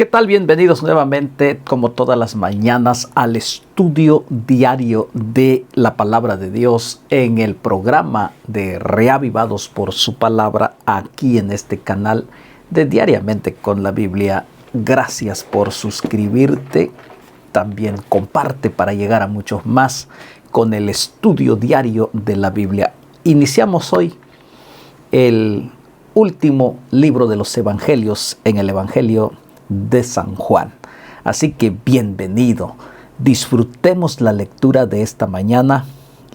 ¿Qué tal? Bienvenidos nuevamente, como todas las mañanas, al estudio diario de la Palabra de Dios en el programa de Reavivados por su Palabra, aquí en este canal de Diariamente con la Biblia. Gracias por suscribirte. También comparte para llegar a muchos más con el estudio diario de la Biblia. Iniciamos hoy el último libro de los Evangelios en el Evangelio de San Juan. Así que bienvenido. Disfrutemos la lectura de esta mañana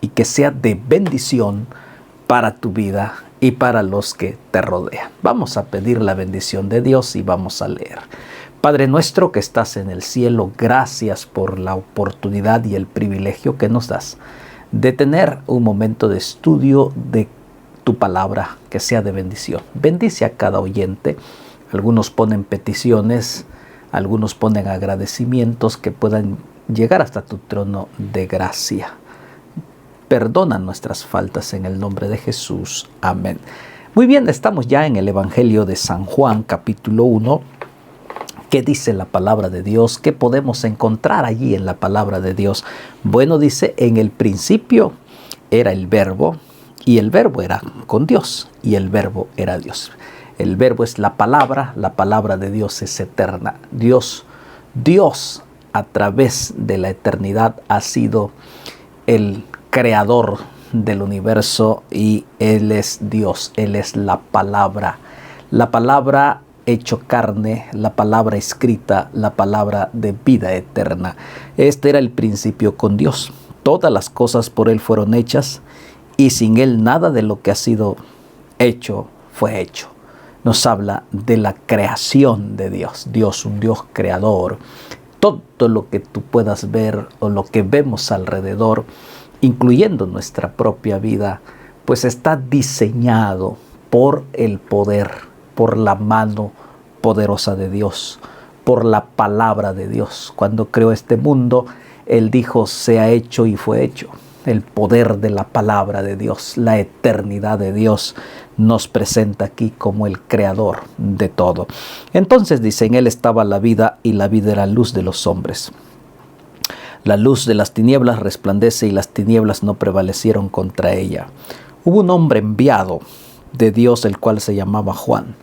y que sea de bendición para tu vida y para los que te rodean. Vamos a pedir la bendición de Dios y vamos a leer. Padre nuestro que estás en el cielo, gracias por la oportunidad y el privilegio que nos das de tener un momento de estudio de tu palabra, que sea de bendición. Bendice a cada oyente. Algunos ponen peticiones, algunos ponen agradecimientos que puedan llegar hasta tu trono de gracia. Perdona nuestras faltas en el nombre de Jesús. Amén. Muy bien, estamos ya en el Evangelio de San Juan, capítulo 1. ¿Qué dice la palabra de Dios? ¿Qué podemos encontrar allí en la palabra de Dios? Bueno, dice, en el principio era el Verbo, y el Verbo era con Dios, y el Verbo era Dios. El Verbo es la palabra de Dios es eterna. Dios a través de la eternidad ha sido el creador del universo y Él es Dios, Él es la palabra hecho carne, la palabra escrita, la palabra de vida eterna. Este era el principio con Dios. Todas las cosas por Él fueron hechas y sin Él nada de lo que ha sido hecho fue hecho. Nos habla de la creación de Dios. Dios, un Dios creador. Todo lo que tú puedas ver o lo que vemos alrededor, incluyendo nuestra propia vida, pues está diseñado por el poder, por la mano poderosa de Dios, por la palabra de Dios. Cuando creó este mundo, Él dijo, sea hecho y fue hecho. El poder de la palabra de Dios, la eternidad de Dios, nos presenta aquí como el creador de todo. Entonces dice, en Él estaba la vida y la vida era luz de los hombres. La luz de las tinieblas resplandece y las tinieblas no prevalecieron contra ella. Hubo un hombre enviado de Dios, el cual se llamaba Juan.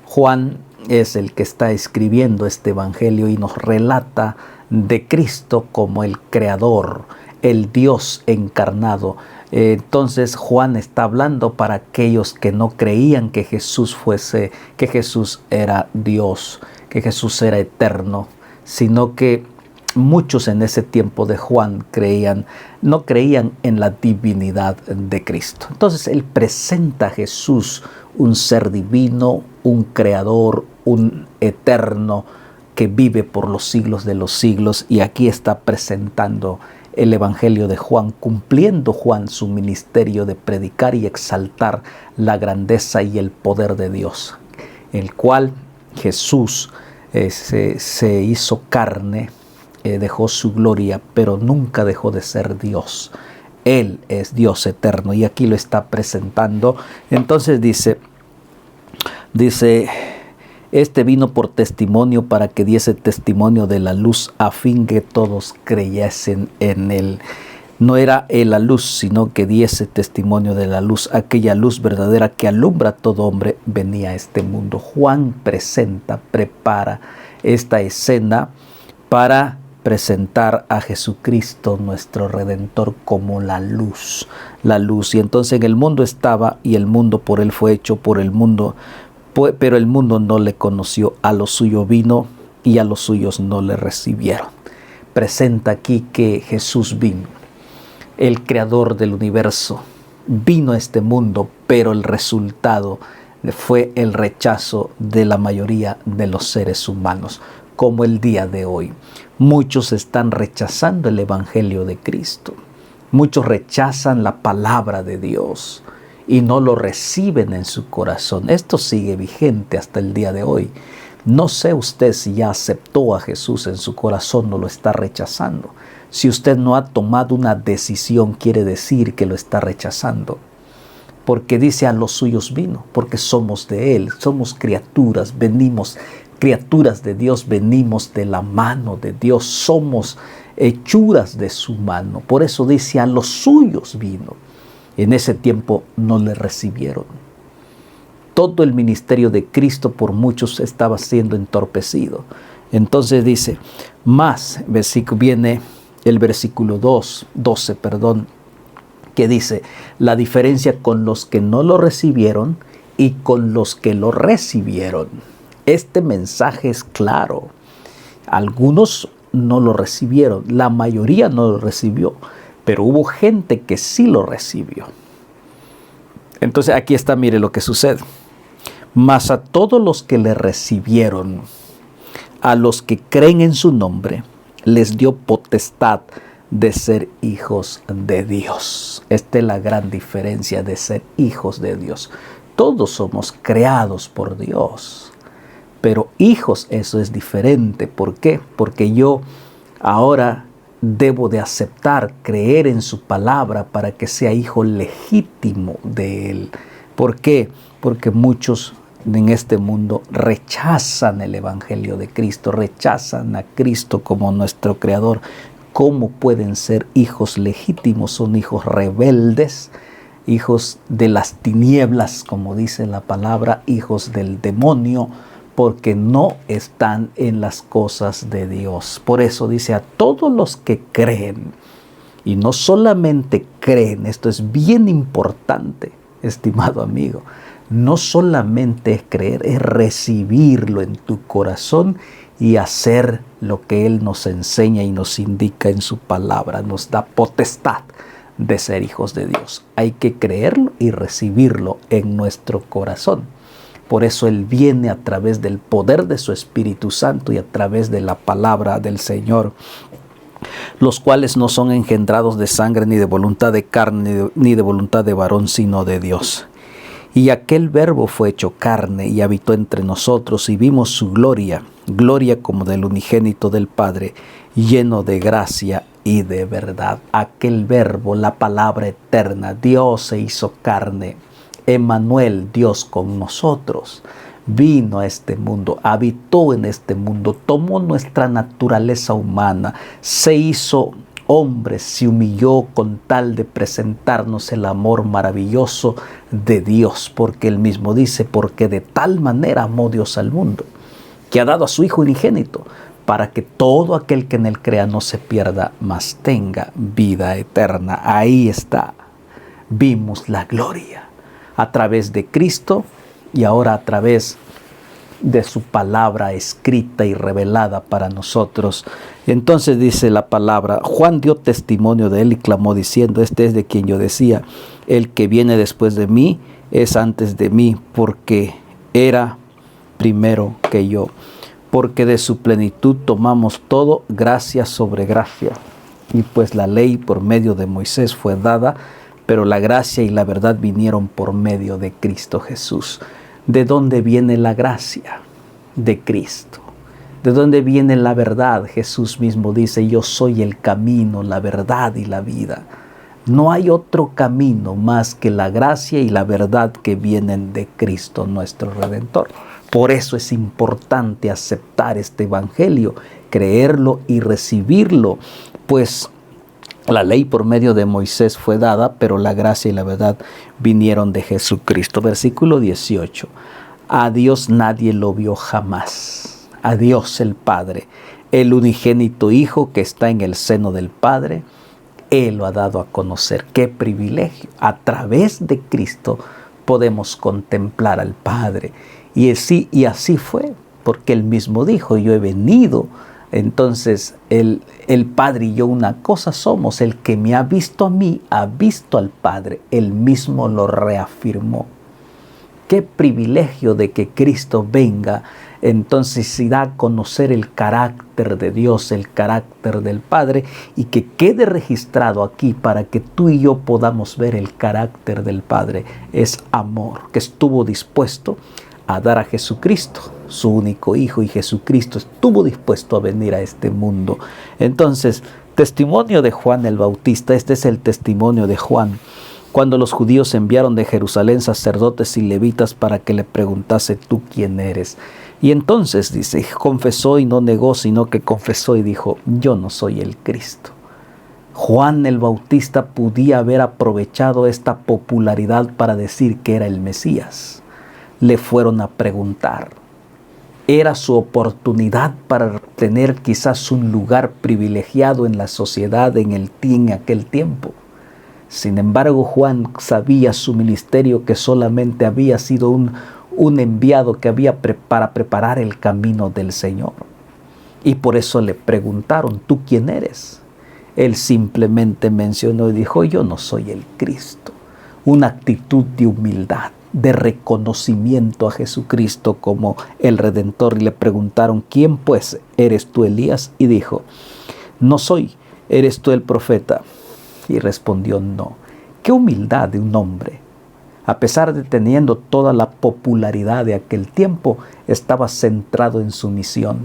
Juan es el que está escribiendo este evangelio y nos relata de Cristo como el creador, el Dios encarnado. Entonces Juan está hablando para aquellos que no creían que Jesús era Dios, que Jesús era eterno, sino que muchos en ese tiempo de Juan no creían en la divinidad de Cristo. Entonces él presenta a Jesús, un ser divino, un creador, un eterno que vive por los siglos de los siglos, y aquí está presentando el Evangelio de Juan, cumpliendo Juan su ministerio de predicar y exaltar la grandeza y el poder de Dios, el cual Jesús se hizo carne, dejó su gloria, pero nunca dejó de ser Dios. Él es Dios eterno y aquí lo está presentando. Entonces dice, este vino por testimonio para que diese testimonio de la luz a fin que todos creyesen en Él. No era Él la luz, sino que diese testimonio de la luz, aquella luz verdadera que alumbra a todo hombre venía a este mundo. Juan prepara esta escena para presentar a Jesucristo, nuestro Redentor, como la luz. Y entonces en el mundo estaba, y el mundo por Él fue hecho, por el mundo, pero el mundo no le conoció. A lo suyo vino y a los suyos no le recibieron. Presenta aquí que Jesús vino, el creador del universo, vino a este mundo, pero el resultado fue el rechazo de la mayoría de los seres humanos, como el día de hoy. Muchos están rechazando el Evangelio de Cristo. Muchos rechazan la palabra de Dios y no lo reciben en su corazón. Esto sigue vigente hasta el día de hoy. No sé usted si ya aceptó a Jesús en su corazón o lo está rechazando. Si usted no ha tomado una decisión, quiere decir que lo está rechazando. Porque dice a los suyos vino, porque somos de Él, somos criaturas, venimos criaturas de Dios, venimos de la mano de Dios, somos hechuras de su mano. Por eso dice, a los suyos vino. En ese tiempo no le recibieron. Todo el ministerio de Cristo por muchos estaba siendo entorpecido. Entonces dice, más, viene el versículo 12, que dice, la diferencia con los que no lo recibieron y con los que lo recibieron. Este mensaje es claro. Algunos no lo recibieron, la mayoría no lo recibió, pero hubo gente que sí lo recibió. Entonces aquí está, mire lo que sucede. Mas a todos los que le recibieron, a los que creen en su nombre, les dio potestad de ser hijos de Dios. Esta es la gran diferencia de ser hijos de Dios. Todos somos creados por Dios, pero hijos, eso es diferente. ¿Por qué? Porque yo ahora debo de aceptar, creer en su palabra para que sea hijo legítimo de Él. ¿Por qué? Porque muchos en este mundo rechazan el Evangelio de Cristo, rechazan a Cristo como nuestro Creador. ¿Cómo pueden ser hijos legítimos? Son hijos rebeldes, hijos de las tinieblas, como dice la palabra, hijos del demonio, porque no están en las cosas de Dios. Por eso dice, a todos los que creen, y no solamente creen, esto es bien importante, estimado amigo, no solamente es creer, es recibirlo en tu corazón y hacer lo que Él nos enseña y nos indica en su palabra. Nos da potestad de ser hijos de Dios. Hay que creerlo y recibirlo en nuestro corazón. Por eso Él viene a través del poder de su Espíritu Santo y a través de la palabra del Señor, los cuales no son engendrados de sangre, ni de voluntad de carne, ni de voluntad de varón, sino de Dios. Y aquel Verbo fue hecho carne y habitó entre nosotros, y vimos su gloria, gloria como del unigénito del Padre, lleno de gracia y de verdad. Aquel Verbo, la palabra eterna, Dios se hizo carne, Emmanuel, Dios con nosotros, vino a este mundo, habitó en este mundo, tomó nuestra naturaleza humana, se hizo hombre, se humilló con tal de presentarnos el amor maravilloso de Dios, porque Él mismo dice, porque de tal manera amó Dios al mundo, que ha dado a su Hijo unigénito, para que todo aquel que en Él crea no se pierda, mas tenga vida eterna. Ahí está, vimos la gloria a través de Cristo y ahora a través de su palabra escrita y revelada para nosotros. Entonces dice la palabra, Juan dio testimonio de Él y clamó diciendo, este es de quien yo decía, el que viene después de mí es antes de mí, porque era primero que yo. Porque de su plenitud tomamos todo, gracia sobre gracia. Y pues la ley por medio de Moisés fue dada, pero la gracia y la verdad vinieron por medio de Cristo Jesús. ¿De dónde viene la gracia? De Cristo. ¿De dónde viene la verdad? Jesús mismo dice, yo soy el camino, la verdad y la vida. No hay otro camino más que la gracia y la verdad que vienen de Cristo nuestro Redentor. Por eso es importante aceptar este evangelio, creerlo y recibirlo, pues la ley por medio de Moisés fue dada, pero la gracia y la verdad vinieron de Jesucristo. Versículo 18. A Dios nadie lo vio jamás. A Dios el Padre, el unigénito Hijo que está en el seno del Padre, Él lo ha dado a conocer. ¡Qué privilegio! A través de Cristo podemos contemplar al Padre. Y así fue, porque Él mismo dijo, yo he venido. Entonces el Padre y yo una cosa somos, el que me ha visto a mí, ha visto al Padre, Él mismo lo reafirmó. Qué privilegio de que Cristo venga, entonces y da a conocer el carácter de Dios, el carácter del Padre, y que quede registrado aquí para que tú y yo podamos ver el carácter del Padre. Es amor, que estuvo dispuesto a dar a Jesucristo, su único Hijo, y Jesucristo estuvo dispuesto a venir a este mundo. Entonces, testimonio de Juan el Bautista, este es el testimonio de Juan, cuando los judíos enviaron de Jerusalén sacerdotes y levitas para que le preguntase, ¿tú quién eres? Y entonces dice, confesó y no negó, sino que confesó y dijo, yo no soy el Cristo. Juan el Bautista podía haber aprovechado esta popularidad para decir que era el Mesías. Le fueron a preguntar. Era su oportunidad para tener quizás un lugar privilegiado en la sociedad en aquel tiempo. Sin embargo, Juan sabía su ministerio, que solamente había sido un enviado que había para preparar el camino del Señor. Y por eso le preguntaron, ¿tú quién eres? Él simplemente mencionó y dijo, yo no soy el Cristo. Una actitud de humildad, de reconocimiento a Jesucristo como el Redentor. Y le preguntaron, ¿quién pues? ¿Eres tú Elías? Y dijo, no soy. ¿Eres tú el profeta? Y respondió, no. Qué humildad de un hombre. A pesar de teniendo toda la popularidad de aquel tiempo, estaba centrado en su misión.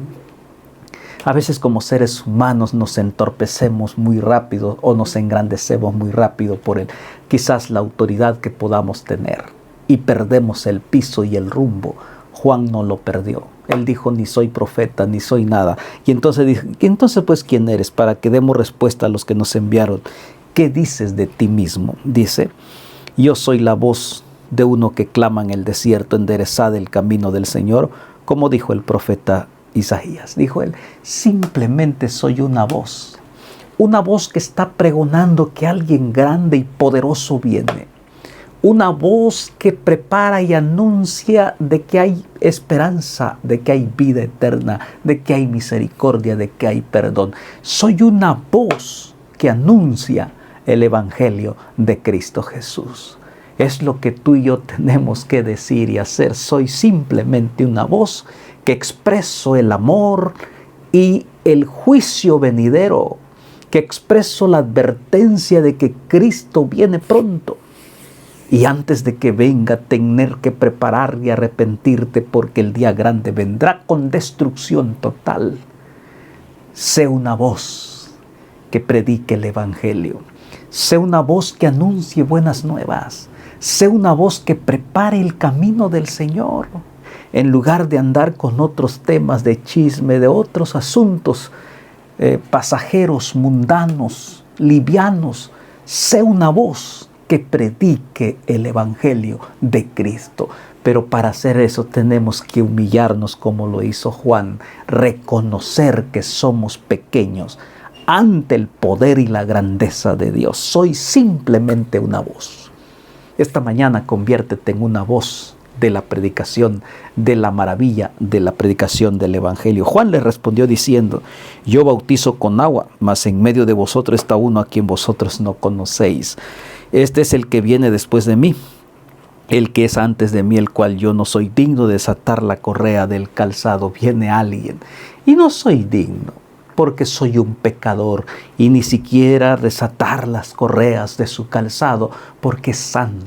A veces como seres humanos nos entorpecemos muy rápido o nos engrandecemos muy rápido por quizás la autoridad que podamos tener y perdemos el piso y el rumbo. Juan no lo perdió. Él dijo, ni soy profeta, ni soy nada. Y entonces dijo, entonces pues ¿quién eres? Para que demos respuesta a los que nos enviaron. ¿Qué dices de ti mismo? Dice, yo soy la voz de uno que clama en el desierto, enderezad el camino del Señor, como dijo el profeta Isaías. Dijo él, simplemente soy una voz que está pregonando que alguien grande y poderoso viene. Una voz que prepara y anuncia de que hay esperanza, de que hay vida eterna, de que hay misericordia, de que hay perdón. Soy una voz que anuncia el Evangelio de Cristo Jesús. Es lo que tú y yo tenemos que decir y hacer. Soy simplemente una voz que expreso el amor y el juicio venidero, que expreso la advertencia de que Cristo viene pronto. Y antes de que venga, tener que preparar y arrepentirte porque el día grande vendrá con destrucción total. Sé una voz que predique el Evangelio. Sé una voz que anuncie buenas nuevas. Sé una voz que prepare el camino del Señor. En lugar de andar con otros temas de chisme, de otros asuntos pasajeros, mundanos, livianos, sé una voz que predique el Evangelio de Cristo. Pero para hacer eso tenemos que humillarnos como lo hizo Juan, reconocer que somos pequeños ante el poder y la grandeza de Dios. Soy simplemente una voz. Esta mañana conviértete en una voz de la predicación, de la maravilla de la predicación del Evangelio. Juan le respondió diciendo, yo bautizo con agua, mas en medio de vosotros está uno a quien vosotros no conocéis. Este es el que viene después de mí, el que es antes de mí, el cual yo no soy digno de desatar la correa del calzado. Viene alguien y no soy digno, porque soy un pecador, y ni siquiera desatar las correas de su calzado, porque es santo.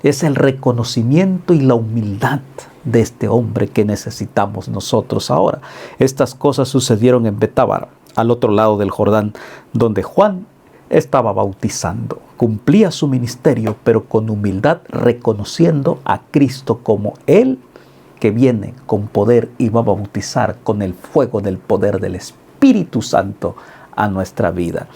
Es el reconocimiento y la humildad de este hombre que necesitamos nosotros ahora. Estas cosas sucedieron en Betábara, al otro lado del Jordán, donde Juan estaba bautizando. Cumplía su ministerio, pero con humildad, reconociendo a Cristo como Él que viene con poder y va a bautizar con el fuego del poder del Espíritu Santo a nuestra vida.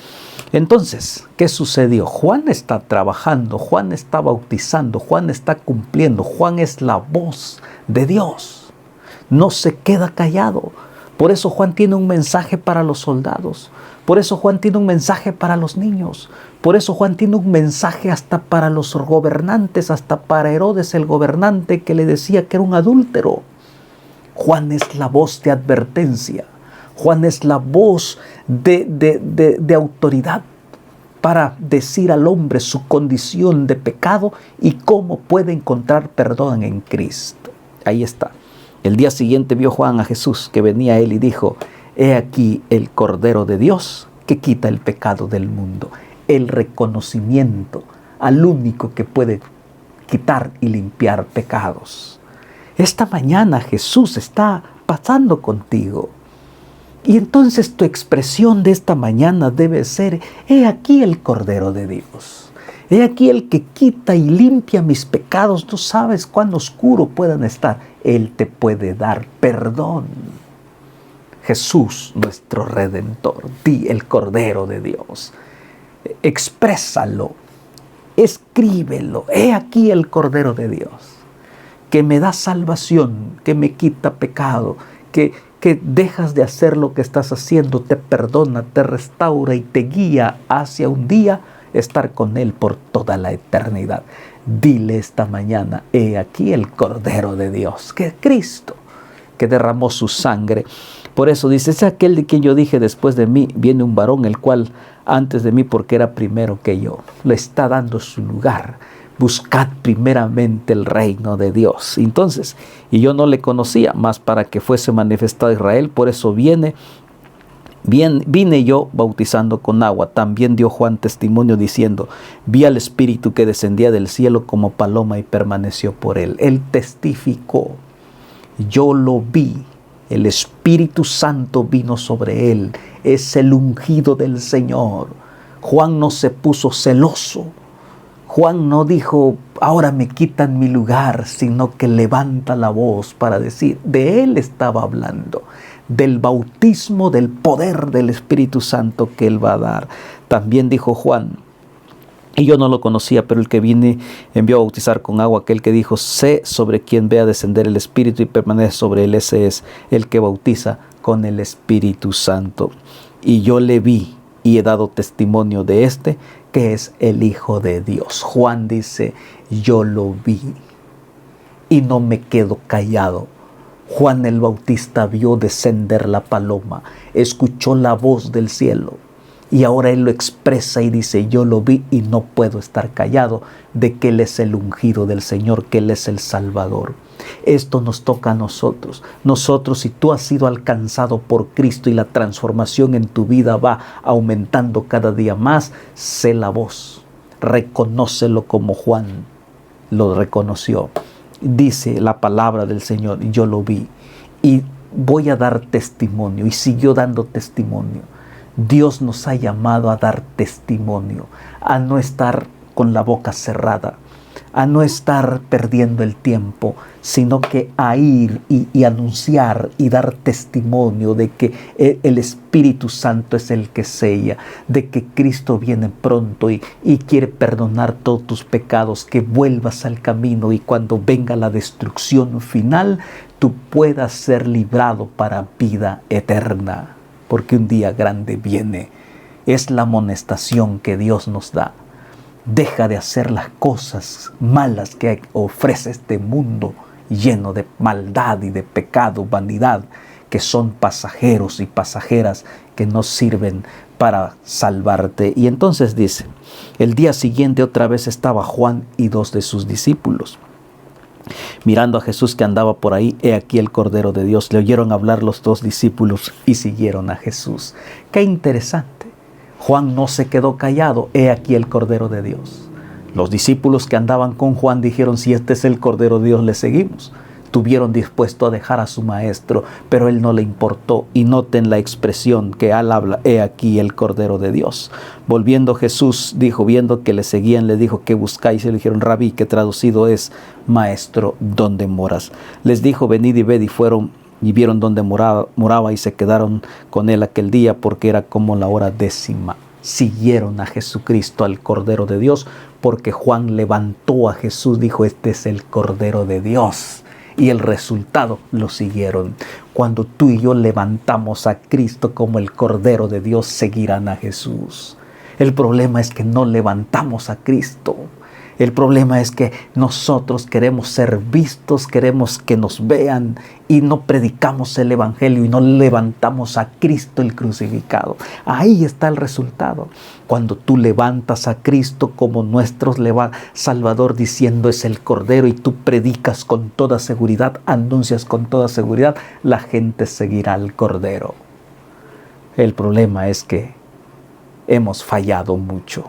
Entonces, ¿qué sucedió? Juan está trabajando, Juan está bautizando, Juan está cumpliendo, Juan es la voz de Dios. No se queda callado. Por eso Juan tiene un mensaje para los soldados. Por eso Juan tiene un mensaje para los niños. Por eso Juan tiene un mensaje hasta para los gobernantes, hasta para Herodes el gobernante que le decía que era un adúltero. Juan es la voz de advertencia. Juan es la voz de autoridad para decir al hombre su condición de pecado y cómo puede encontrar perdón en Cristo. Ahí está. El día siguiente vio Juan a Jesús que venía a él y dijo, he aquí el Cordero de Dios que quita el pecado del mundo. El reconocimiento al único que puede quitar y limpiar pecados. Esta mañana Jesús está pasando contigo. Y entonces tu expresión de esta mañana debe ser, he aquí el Cordero de Dios. He aquí el que quita y limpia mis pecados. No sabes cuán oscuro puedan estar. Él te puede dar perdón. Jesús, nuestro Redentor, di el Cordero de Dios. Exprésalo, escríbelo. He aquí el Cordero de Dios, que me da salvación, que me quita pecado, que dejas de hacer lo que estás haciendo, te perdona, te restaura y te guía hacia un día estar con Él por toda la eternidad. Dile esta mañana, he aquí el Cordero de Dios, que es Cristo, que derramó su sangre. Por eso dice, es aquel de quien yo dije, después de mí viene un varón, el cual antes de mí, porque era primero que yo. Le está dando su lugar. Buscad primeramente el reino de Dios. Entonces, y yo no le conocía, más para que fuese manifestado a Israel, por eso vine yo bautizando con agua. También dio Juan testimonio diciendo, vi al Espíritu que descendía del cielo como paloma y permaneció por él. Él testificó, yo lo vi. El Espíritu Santo vino sobre él. Es el ungido del Señor. Juan no se puso celoso. Juan no dijo, ahora me quitan mi lugar, sino que levanta la voz para decir, de él estaba hablando, del bautismo, del poder del Espíritu Santo que él va a dar. También dijo Juan, y yo no lo conocía, pero el que vine envió a bautizar con agua, aquel que dijo, sé sobre quien vea descender el Espíritu y permanece sobre él, ese es el que bautiza con el Espíritu Santo. Y yo le vi y he dado testimonio de este, que es el Hijo de Dios. Juan dice, yo lo vi y no me quedo callado. Juan el Bautista vio descender la paloma, escuchó la voz del cielo. Y ahora él lo expresa y dice, yo lo vi y no puedo estar callado de que Él es el ungido del Señor, que Él es el Salvador. Esto nos toca a nosotros. Nosotros, si tú has sido alcanzado por Cristo y la transformación en tu vida va aumentando cada día más, sé la voz, reconócelo como Juan lo reconoció. Dice la palabra del Señor, yo lo vi y voy a dar testimonio. Y siguió dando testimonio. Dios nos ha llamado a dar testimonio, a no estar con la boca cerrada, a no estar perdiendo el tiempo, sino que a ir y anunciar y dar testimonio de que el Espíritu Santo es el que sella, de que Cristo viene pronto y quiere perdonar todos tus pecados, que vuelvas al camino y cuando venga la destrucción final, tú puedas ser librado para vida eterna. Porque un día grande viene. Es la amonestación que Dios nos da. Deja de hacer las cosas malas que ofrece este mundo lleno de maldad y de pecado, vanidad, que son pasajeros y pasajeras que no sirven para salvarte. Y entonces dice, el día siguiente otra vez estaba Juan y 2 de sus discípulos. Mirando a Jesús que andaba por ahí, he aquí el Cordero de Dios. Le oyeron hablar los 2 discípulos y siguieron a Jesús. ¡Qué interesante! Juan no se quedó callado, he aquí el Cordero de Dios. Los discípulos que andaban con Juan dijeron, si este es el Cordero de Dios, le seguimos. Estuvieron dispuestos a dejar a su maestro, pero él no le importó. Y noten la expresión que él habla, he aquí el Cordero de Dios. Volviendo Jesús, dijo, viendo que le seguían, le dijo, ¿qué buscáis? Y le dijeron, Rabí, que traducido es, Maestro, ¿dónde moras? Les dijo, venid y ved, y fueron y vieron dónde moraba y se quedaron con él aquel día, porque era como la hora 10:00. Siguieron a Jesucristo, al Cordero de Dios, porque Juan levantó a Jesús, dijo, este es el Cordero de Dios. Y el resultado lo siguieron. Cuando tú y yo levantamos a Cristo como el Cordero de Dios, seguirán a Jesús. El problema es que no levantamos a Cristo. El problema es que nosotros queremos ser vistos, queremos que nos vean y no predicamos el Evangelio y no levantamos a Cristo el crucificado. Ahí está el resultado. Cuando tú levantas a Cristo como nuestro Salvador diciendo es el Cordero y tú predicas con toda seguridad, anuncias con toda seguridad, la gente seguirá al Cordero. El problema es que hemos fallado mucho.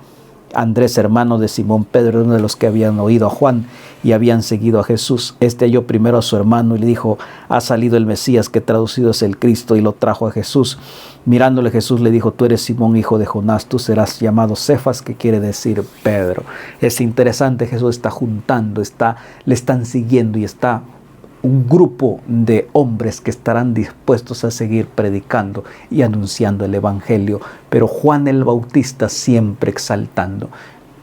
Andrés, hermano de Simón Pedro, uno de los que habían oído a Juan y habían seguido a Jesús. Este halló primero a su hermano y le dijo: ha salido el Mesías, que traducido es el Cristo, y lo trajo a Jesús. Mirándole Jesús le dijo: tú eres Simón, hijo de Jonás, tú serás llamado Cefas, que quiere decir Pedro. Es interesante, Jesús está juntando, le están siguiendo y está un grupo de hombres que estarán dispuestos a seguir predicando y anunciando el Evangelio, pero Juan el Bautista siempre exaltando.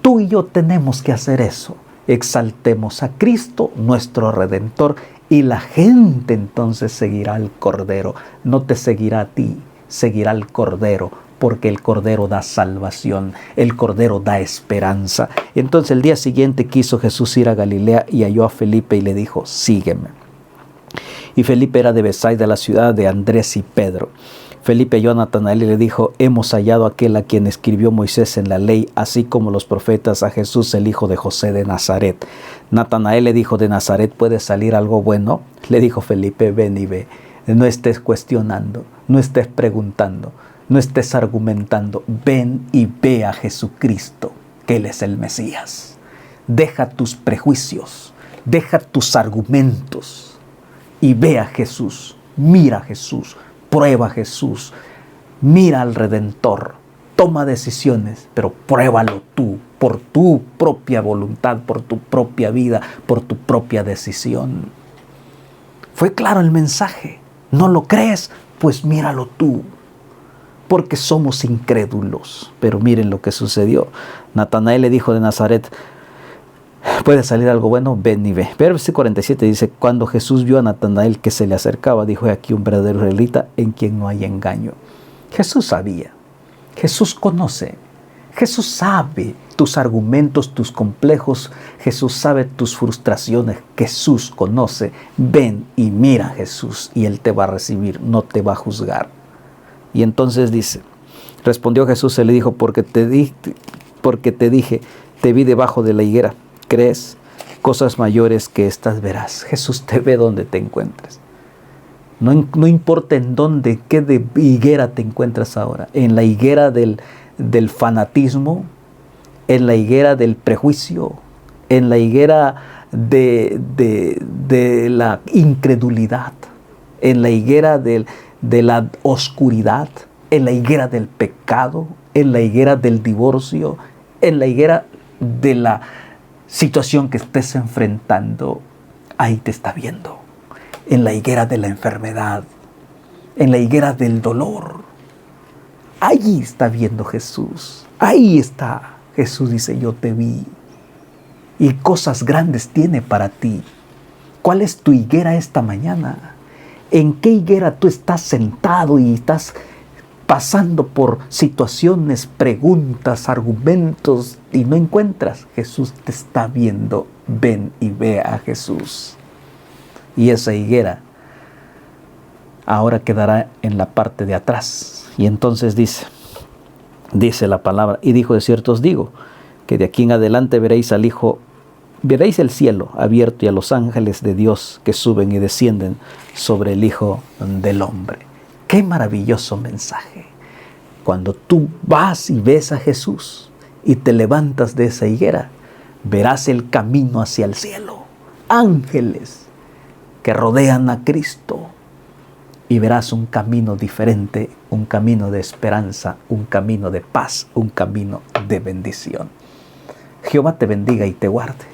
Tú y yo tenemos que hacer eso. Exaltemos a Cristo, nuestro Redentor, y la gente entonces seguirá al Cordero. No te seguirá a ti, seguirá al Cordero, porque el Cordero da salvación, el Cordero da esperanza. Entonces el día siguiente quiso Jesús ir a Galilea y halló a Felipe y le dijo: sígueme. Y Felipe era de Betsaida, la ciudad de Andrés y Pedro. Felipe halló a Natanael y le dijo: hemos hallado a aquel a quien escribió Moisés en la ley, así como los profetas, a Jesús, el hijo de José de Nazaret. Natanael le dijo: ¿de Nazaret puede salir algo bueno? Le dijo Felipe: ven y ve. No estés cuestionando, no estés preguntando, no estés argumentando. Ven y ve a Jesucristo, que Él es el Mesías. Deja tus prejuicios, deja tus argumentos y ve a Jesús. Mira a Jesús, prueba a Jesús, mira al Redentor, toma decisiones, pero pruébalo tú, por tu propia voluntad, por tu propia vida, por tu propia decisión. Fue claro el mensaje. ¿No lo crees? Pues míralo tú, porque somos incrédulos. Pero miren lo que sucedió. Natanael le dijo: de Nazaret ¿puede salir algo bueno? Ven y ve. Versículo 47 dice: cuando Jesús vio a Natanael que se le acercaba, dijo: he aquí un verdadero israelita en quien no hay engaño. Jesús sabía, Jesús conoce, Jesús sabe tus argumentos, tus complejos, Jesús sabe tus frustraciones, Jesús conoce. Ven y mira a Jesús y Él te va a recibir, no te va a juzgar. Y entonces dice, respondió Jesús y le dijo: porque te dije, te vi debajo de la higuera. ¿Crees? Cosas mayores que estas verás. Jesús te ve donde te encuentres. No importa en dónde, en qué de higuera te encuentras ahora. En la higuera del fanatismo, en la higuera del prejuicio, en la higuera de la incredulidad, en la higuera de la oscuridad, en la higuera del pecado, en la higuera del divorcio, en la higuera de la situación que estés enfrentando. Ahí te está viendo. En la higuera de la enfermedad, en la higuera del dolor, ahí está viendo Jesús. Ahí está. Jesús dice: yo te vi y cosas grandes tiene para ti. ¿Cuál es tu higuera esta mañana? ¿En qué higuera tú estás sentado y estás pasando por situaciones, preguntas, argumentos y no encuentras? Jesús te está viendo. Ven y ve a Jesús. Y esa higuera ahora quedará en la parte de atrás. Y entonces dice la palabra: y dijo: de cierto os digo, que de aquí en adelante veréis al Hijo, veréis el cielo abierto y a los ángeles de Dios que suben y descienden sobre el Hijo del Hombre. ¡Qué maravilloso mensaje! Cuando tú vas y ves a Jesús y te levantas de esa higuera, verás el camino hacia el cielo, ángeles que rodean a Cristo, y verás un camino diferente, un camino de esperanza, un camino de paz, un camino de bendición. Jehová te bendiga y te guarde.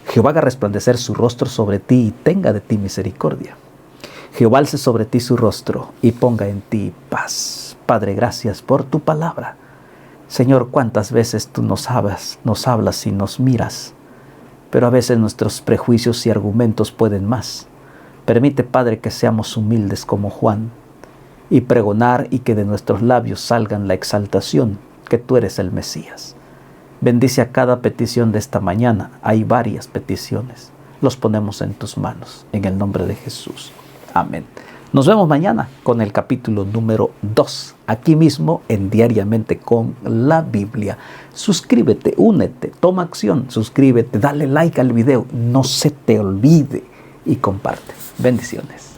Jehová haga resplandecer su rostro sobre ti y tenga de ti misericordia. Jehová alce sobre ti su rostro y ponga en ti paz. Padre, gracias por tu palabra. Señor, cuántas veces tú nos hablas y nos miras, pero a veces nuestros prejuicios y argumentos pueden más. Permite, Padre, que seamos humildes como Juan y pregonar, y que de nuestros labios salgan la exaltación que tú eres el Mesías. Bendice a cada petición de esta mañana. Hay varias peticiones. Los ponemos en tus manos, en el nombre de Jesús. Amén. Nos vemos mañana con el capítulo número 2, aquí mismo en Diariamente con la Biblia. Suscríbete, únete, toma acción, suscríbete, dale like al video, no se te olvide y comparte. Bendiciones.